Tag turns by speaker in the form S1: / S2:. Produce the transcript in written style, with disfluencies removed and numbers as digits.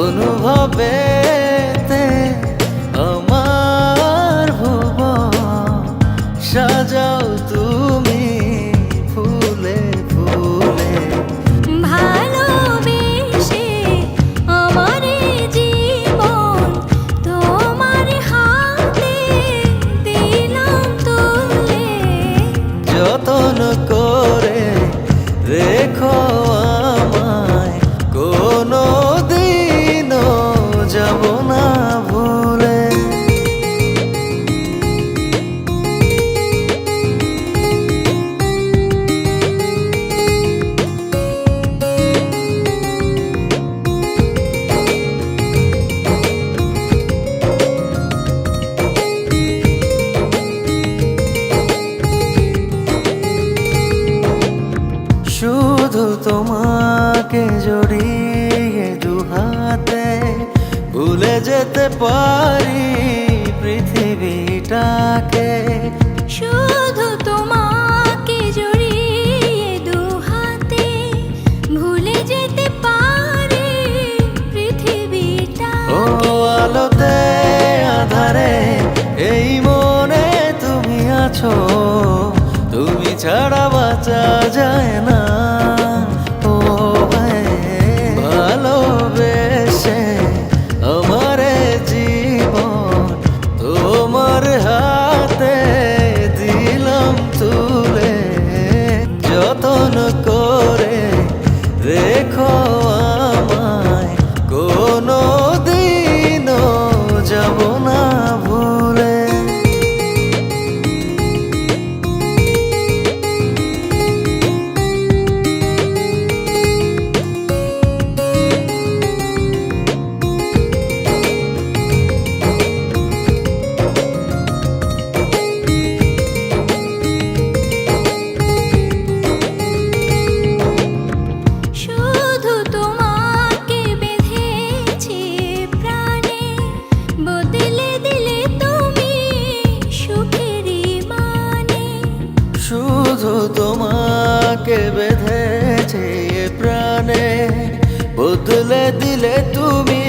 S1: অনুভবেতে আমার ভুবন সাজাও তুমি ফুলে ফুলে।
S2: ভালোবেসে আমার জীবন তোমার হাতে দিলাম তুলে।
S1: যতন করে রেখো আমায়, কোনো দিনও যাব না ভুলে। শুধু তোমাকে জড়িয়ে দুহাতে ভুলে যেতে পারি পৃথিবীটাকে।
S2: শুধু তোমাকে জড়িয়ে দুহাতে ভুলে যেতে পারি পৃথিবীটা।
S1: ও আলোতে আধারে এই মনে তুমি আছো, তুমি ছাড়া বাঁচা যায় না। ও ভালোবেসে আমার জীবন তোমার হাতে দিলাম তুলে। যতন করে রেখো আমায়, কোনো দিনও যাব না ভুলে।
S2: শুধু তোমাকে বেঁধেছি প্রাণে, বদলে দিলে তুমি সুখেরই মানে।
S1: শুধু তোমাকে বেঁধেছে প্রাণে, বদলে দিলে তুমি